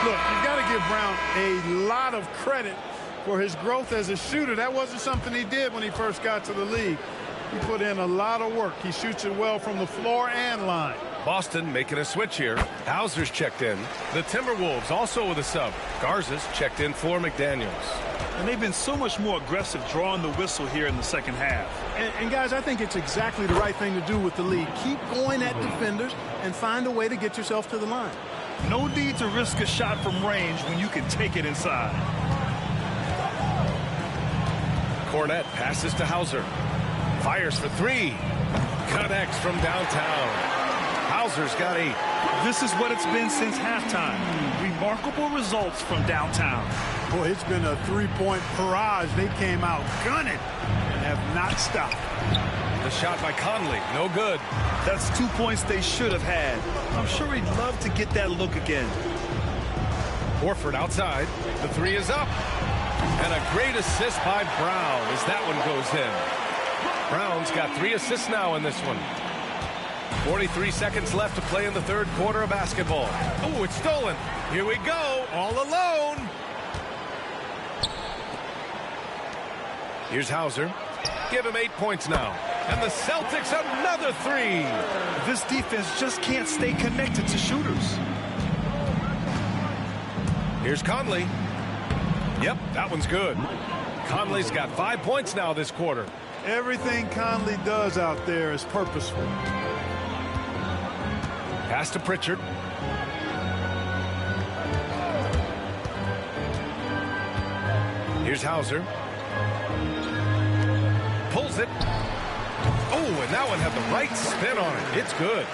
Look, you've got to give Brown a lot of credit for his growth as a shooter. That wasn't something he did when he first got to the league. He put in a lot of work. He shoots it well from the floor and line. Boston making a switch here. Hauser's checked in. The Timberwolves also with a sub. Garza's checked in for McDaniels. And they've been so much more aggressive drawing the whistle here in the second half. And guys, I think it's exactly the right thing to do with the lead. Keep going at defenders and find a way to get yourself to the line. No need to risk a shot from range when you can take it inside. Cornette passes to Hauser. Fires for 3. Connects from downtown. Hauser's got 8. This is what it's been since halftime. Remarkable results from downtown. Boy, it's been a three-point barrage. They came out gunning and have not stopped. The shot by Conley, no good. That's 2 points they should have had. I'm sure he'd love to get that look again. Horford outside. The 3 is up. And a great assist by Brown as that one goes in. Brown's got 3 assists now in this one. 43 seconds left to play in the third quarter of basketball. Oh, it's stolen. Here we go, all alone. Here's Hauser. Give him 8 points now. And the Celtics another three. This defense just can't stay connected to shooters. Here's Conley. Yep, that one's good. Conley's got 5 points now this quarter. Everything Conley does out there is purposeful. Pass to Pritchard. Here's Hauser. Pulls it. Oh, and that one had the right spin on it. It's good.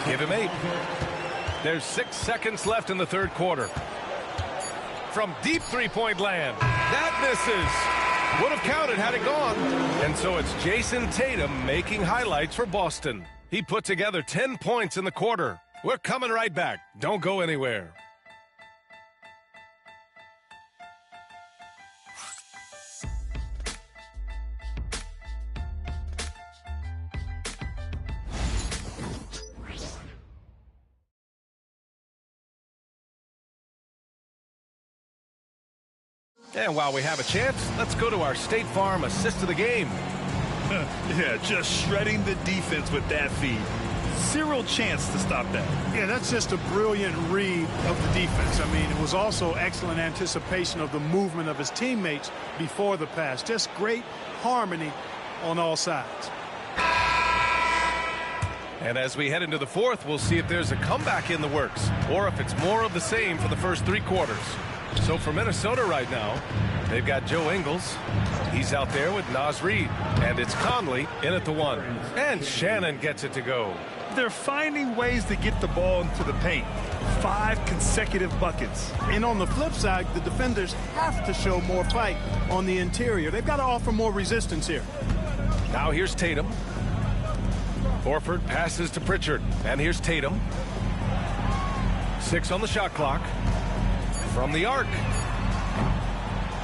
Give him 8. There's 6 seconds left in the third quarter. From deep three-point land. That misses. Would have counted had it gone. And so it's Jason Tatum making highlights for Boston. He put together 10 points in the quarter. We're coming right back. Don't go anywhere. And while we have a chance, let's go to our State Farm assist of the game. Yeah, just shredding the defense with that feed. Zero chance to stop that. Yeah, that's just a brilliant read of the defense. I mean, it was also excellent anticipation of the movement of his teammates before the pass. Just great harmony on all sides. And as we head into the fourth, we'll see if there's a comeback in the works or if it's more of the same for the first 3 quarters. So for Minnesota right now, they've got Joe Ingles. He's out there with Naz Reid. And it's Conley in at the 1. And Shannon gets it to go. They're finding ways to get the ball into the paint. 5 consecutive buckets. And on the flip side, the defenders have to show more fight on the interior. They've got to offer more resistance here. Now here's Tatum. Horford passes to Pritchard. And here's Tatum. 6 on the shot clock. From the arc.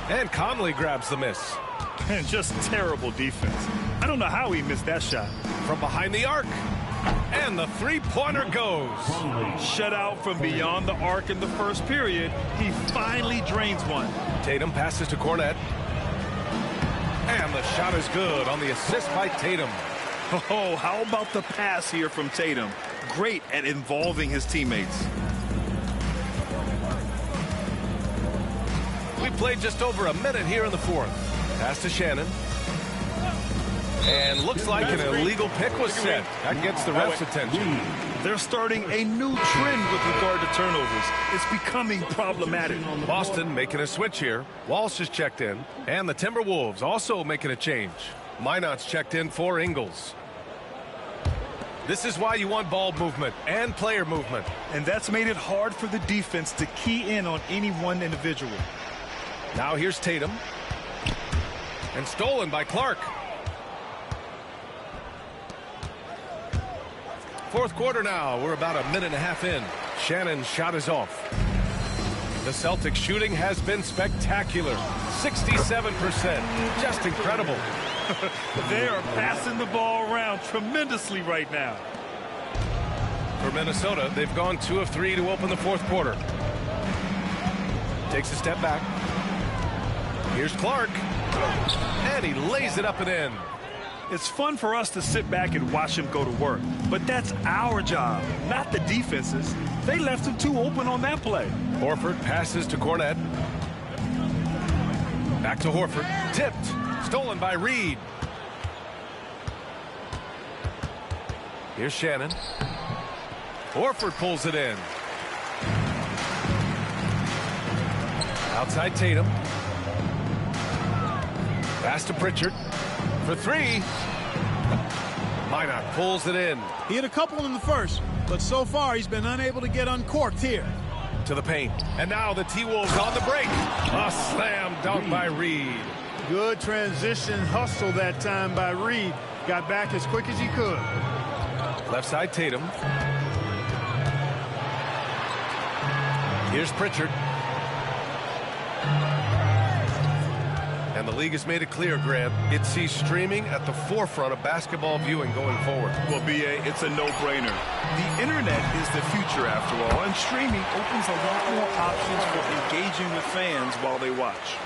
And Conley grabs the miss. And just terrible defense. I don't know how he missed that shot. From behind the arc. And the three-pointer goes. Shut out from beyond the arc in the first period. He finally drains one. Tatum passes to Cornette. And the shot is good on the assist by Tatum. Oh, how about the pass here from Tatum? Great at involving his teammates. We played just over a minute here in the fourth. Pass to Shannon. And looks like an illegal pick was set. That gets the ref's attention. They're starting a new trend with regard to turnovers. It's becoming problematic. Boston making a switch here. Walsh is checked in. And the Timberwolves also making a change. Minot's checked in for Ingles. This is why you want ball movement and player movement. And that's made it hard for the defense to key in on any one individual. Now here's Tatum. And stolen by Clark. Fourth quarter now. We're about a minute and a half in. Shannon's shot is off. The Celtics shooting has been spectacular. 67%. Just incredible. They are passing the ball around tremendously right now. For Minnesota, they've gone 2 of 3 to open the fourth quarter. Takes a step back. Here's Clark. And he lays it up and in. It's fun for us to sit back and watch him go to work. But that's our job, not the defense's. They left him too open on that play. Horford passes to Cornette. Back to Horford. Tipped. Stolen by Reid. Here's Shannon. Horford pulls it in. Outside Tatum. Pass to Pritchard. For 3. Minot pulls it in. He had a couple in the first, but so far he's been unable to get uncorked here. To the paint. And now the T-Wolves on the break. A slam dunk by Reid. Good transition hustle that time by Reid. Got back as quick as he could. Left side Tatum. Here's Pritchard. And the league has made it clear, Grant, it sees streaming at the forefront of basketball viewing going forward. Well, B.A., it's a no-brainer. The internet is the future, after all, and streaming opens a lot more options for engaging with fans while they watch.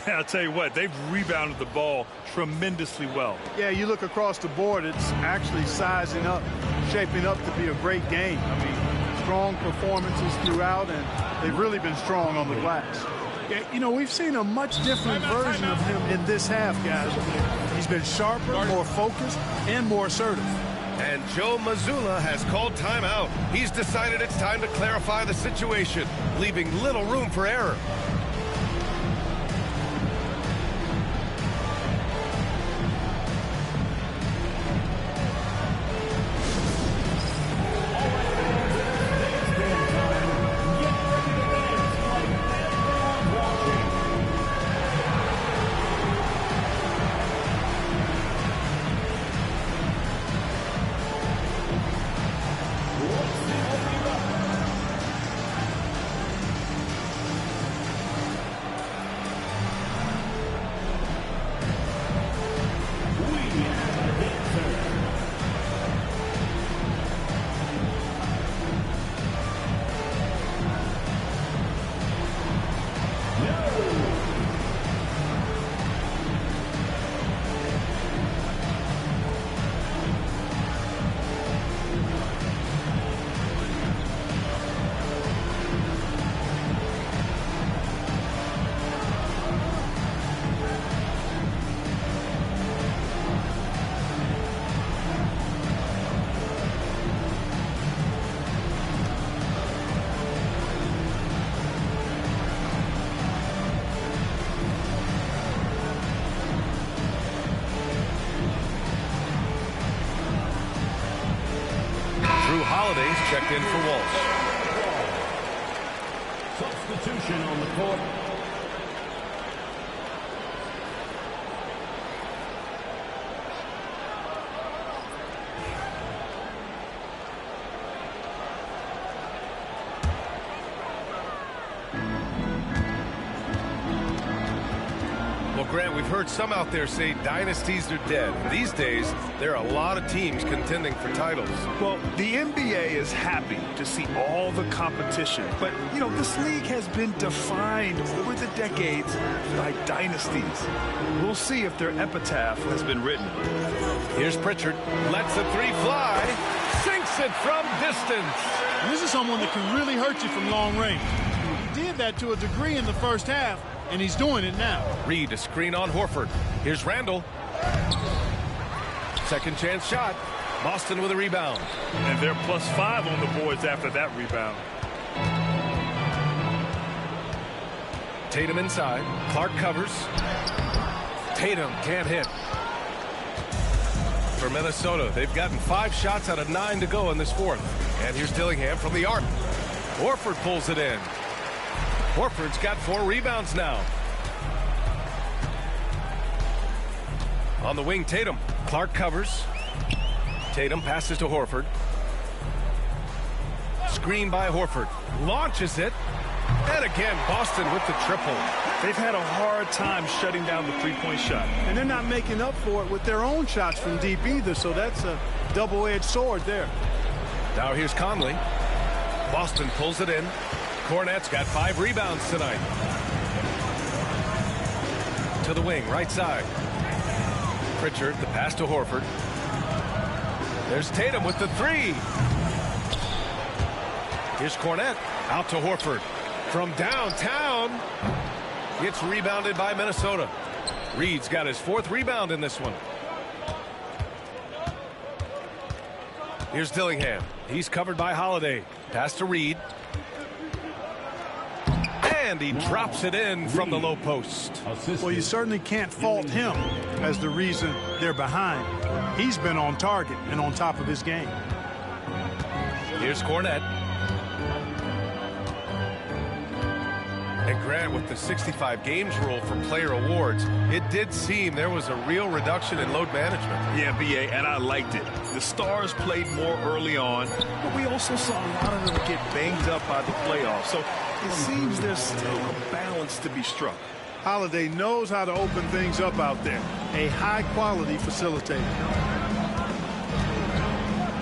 I'll tell you what, they've rebounded the ball tremendously well. Yeah, you look across the board, it's actually sizing up, shaping up to be a great game. I mean, strong performances throughout, and they've really been strong on the glass. Yeah, you know, we've seen a much different version of him in this half, guys. He's been sharper, more focused, and more assertive. And Joe Mazzulla has called timeout. He's decided it's time to clarify the situation, leaving little room for error. Holiday's checked in for Walsh. Substitution on the court. Well, Grant, we've heard some out there say dynasties are dead. These days, there are a lot of teams contending for titles. Well, the NBA is happy to see all the competition. But, you know, this league has been defined over the decades by dynasties. We'll see if their epitaph has been written. Here's Pritchard. Lets the three fly. Sinks it from distance. And this is someone that can really hurt you from long range. He did that to a degree in the first half, and he's doing it now. Reed, a screen on Horford. Here's Randall. Second chance shot. Boston with a rebound. And they're +5 on the boards after that rebound. Tatum inside. Clark covers. Tatum can't hit. For Minnesota, they've gotten 5 shots out of 9 to go in this fourth. And here's Dillingham from the arc. Horford pulls it in. Horford's got 4 rebounds now. On the wing, Tatum. Clark covers. Tatum passes to Horford. Screen by Horford. Launches it. And again, Boston with the triple. They've had a hard time shutting down the three-point shot. And they're not making up for it with their own shots from deep either, so that's a double-edged sword there. Now here's Conley. Boston pulls it in. Cornette's got 5 rebounds tonight. To the wing, right side. Pritchard, the pass to Horford. There's Tatum with the 3. Here's Cornette, out to Horford. From downtown, it's rebounded by Minnesota. Reed's got his 4th rebound in this one. Here's Dillingham. He's covered by Holiday. Pass to Reed. And he drops it in from the low post. Well, you certainly can't fault him as the reason they're behind. He's been on target and on top of his game. Here's Cornette. And Grant, with the 65 games rule for player awards, it did seem there was a real reduction in load management. Yeah, B.A., and I liked it. The stars played more early on, but we also saw a lot of them get banged up by the playoffs. So it seems there's still a balance to be struck. Holiday knows how to open things up out there. A high-quality facilitator.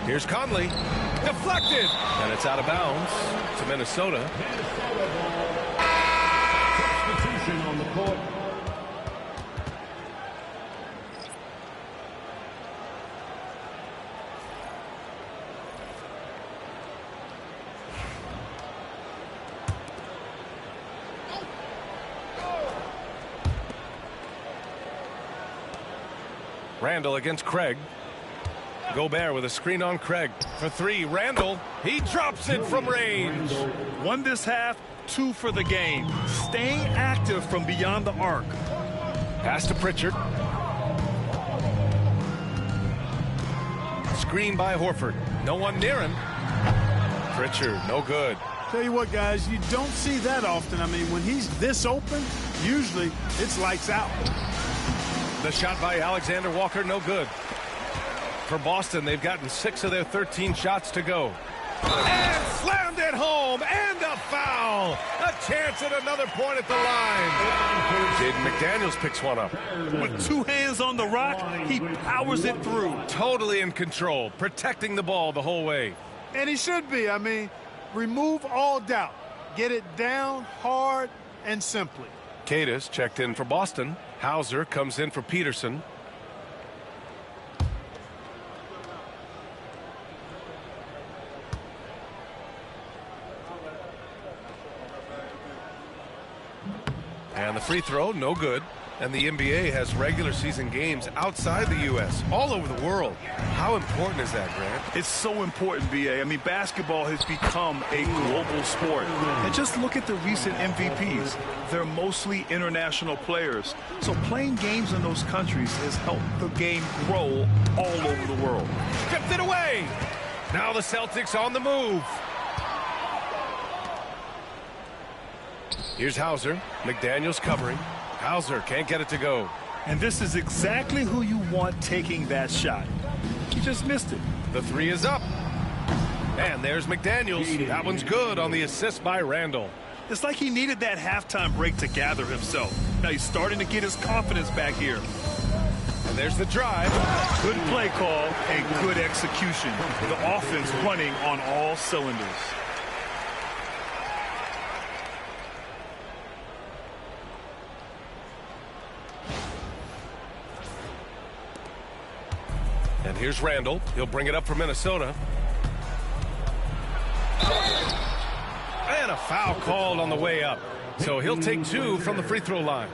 Here's Conley. Deflected. And it's out of bounds to Minnesota. Substitution on the court. Randall against Craig. Gobert with a screen on Craig. For three, Randall. He drops it from range. 1 this half, 2 for the game. Staying active from beyond the arc. Pass to Pritchard. Screen by Horford. No one near him. Pritchard, no good. Tell you what, guys, you don't see that often. I mean, when he's this open, usually it's lights out. The shot by Alexander Walker, no good. For Boston, they've gotten 6 of their 13 shots to go. And slammed it home, and a foul. A chance at another point at the line. Jaden McDaniels picks one up. With 2 hands on the rock, he powers it through. Totally in control, protecting the ball the whole way. And he should be. I mean, remove all doubt. Get it down hard and simply. Cadis checked in for Boston. Hauser comes in for Peterson. And the free throw, no good. And the NBA has regular season games outside the U.S., all over the world. How important is that, Grant? It's so important, B.A. I mean, basketball has become a global sport. And just look at the recent MVPs. They're mostly international players. So playing games in those countries has helped the game grow all over the world. Stripped it away. Now the Celtics on the move. Here's Hauser. McDaniels covering. Hauser can't get it to go. And this is exactly who you want taking that shot. He just missed it. The three is up. And there's McDaniels. That one's good on the assist by Randall. It's like he needed that halftime break to gather himself. Now he's starting to get his confidence back here. And there's the drive. Good play call and good execution. The offense running on all cylinders. And here's Randall. He'll bring it up for Minnesota. And a foul called on the way up. So he'll take 2 from the free throw line.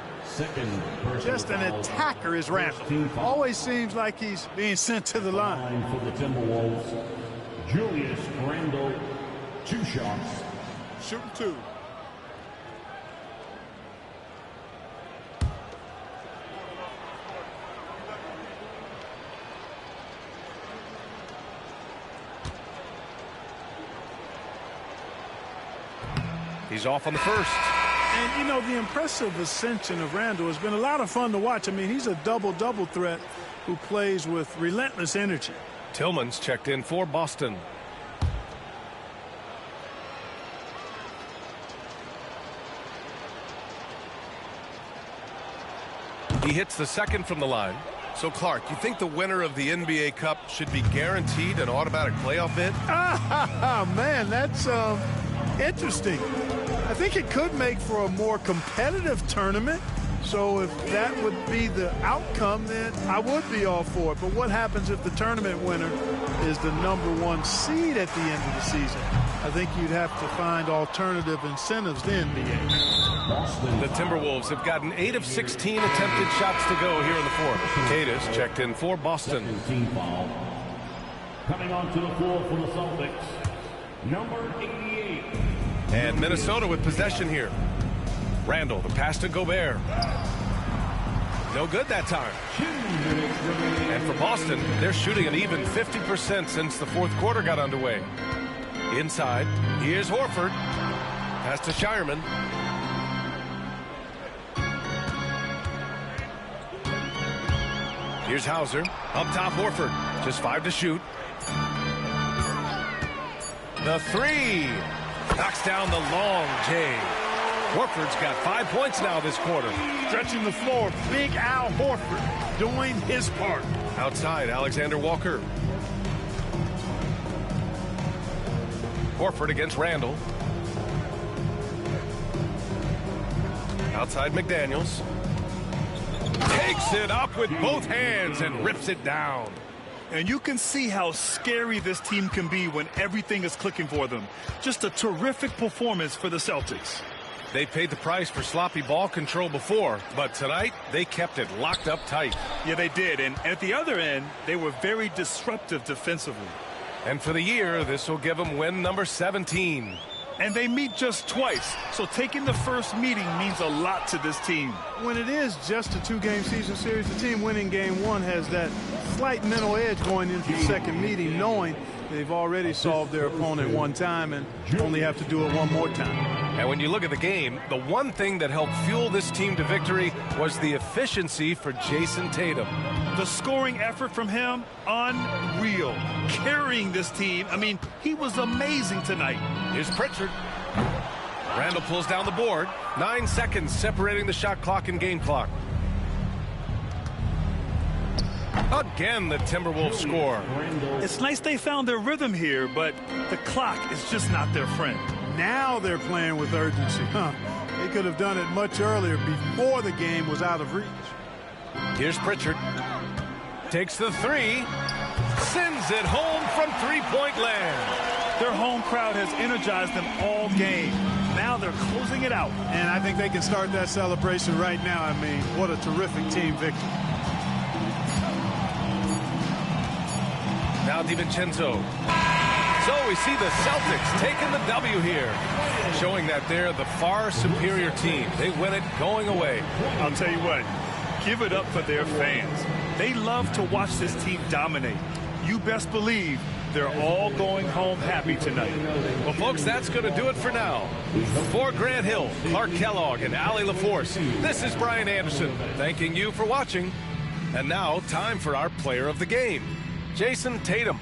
Just an attacker is Randall. Always seems like he's being sent to the line. For the Timberwolves, Julius Randle, 2 shots. Shooting 2. He's off on the first. And, you know, the impressive ascension of Randall has been a lot of fun to watch. I mean, he's a double-double threat who plays with relentless energy. Tillman's checked in for Boston. He hits the second from the line. So, Clark, you think the winner of the NBA Cup should be guaranteed an automatic playoff bid? Man, that's interesting. I think it could make for a more competitive tournament. So if that would be the outcome, then I would be all for it. But what happens if the tournament winner is the #1 seed at the end of the season? I think you'd have to find alternative incentives then, NBA. The Timberwolves have gotten 8 of 16 attempted shots to go here in the fourth. Cadis checked in for Boston. Team foul. Coming onto the floor for the Celtics, number 88. And Minnesota with possession here. Randall, the pass to Gobert. No good that time. And for Boston, they're shooting an even 50% since the fourth quarter got underway. Inside, here's Horford. Pass to Shireman. Here's Hauser. Up top, Horford. Just 5 to shoot. The 3. Knocks down the long J. Horford's got 5 points now this quarter. Stretching the floor, Big Al Horford doing his part. Outside, Alexander Walker. Horford against Randall. Outside McDaniels. Takes it up with both hands and rips it down. And you can see how scary this team can be when everything is clicking for them. Just a terrific performance for the Celtics. They paid the price for sloppy ball control before, but tonight they kept it locked up tight. Yeah, they did. And at the other end, they were very disruptive defensively. And for the year, this will give them win number 17. And they meet just twice, so taking the first meeting means a lot to this team. When it is just a 2-game season series, the team winning game 1 has that slight mental edge going into the second meeting, knowing they've already solved their opponent one time and only have to do it one more time. And when you look at the game, the one thing that helped fuel this team to victory was the efficiency for Jason Tatum. The scoring effort from him, unreal. Carrying this team, I mean, he was amazing tonight. Here's Pritchard. Randall pulls down the board. 9 seconds separating the shot clock and game clock. Again, the Timberwolves score. It's nice they found their rhythm here, but the clock is just not their friend. Now they're playing with urgency. They could have done it much earlier before the game was out of reach. Here's Pritchard. Takes the 3. Sends it home from three-point land. Their home crowd has energized them all game. Now they're closing it out. And I think they can start that celebration right now. I mean, what a terrific team victory. Now DiVincenzo. So we see the Celtics taking the W here, showing that they're the far superior team. They win it going away. I'll tell you what, give it up for their fans. They love to watch this team dominate. You best believe they're all going home happy tonight. Well, folks, that's going to do it for now. For Grant Hill, Clark Kellogg, and Allie LaForce, this is Brian Anderson thanking you for watching. And now, time for our player of the game, Jason Tatum.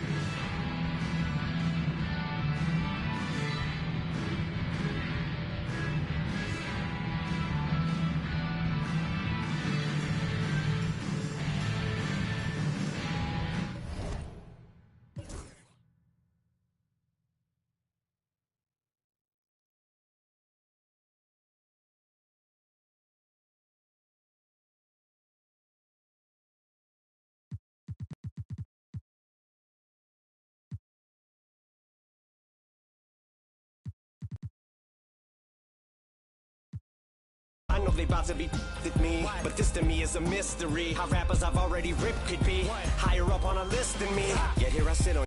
I know they about to be with me, but this to me is a mystery. How rappers I've already ripped could be higher up on a list than me. Yet here I sit on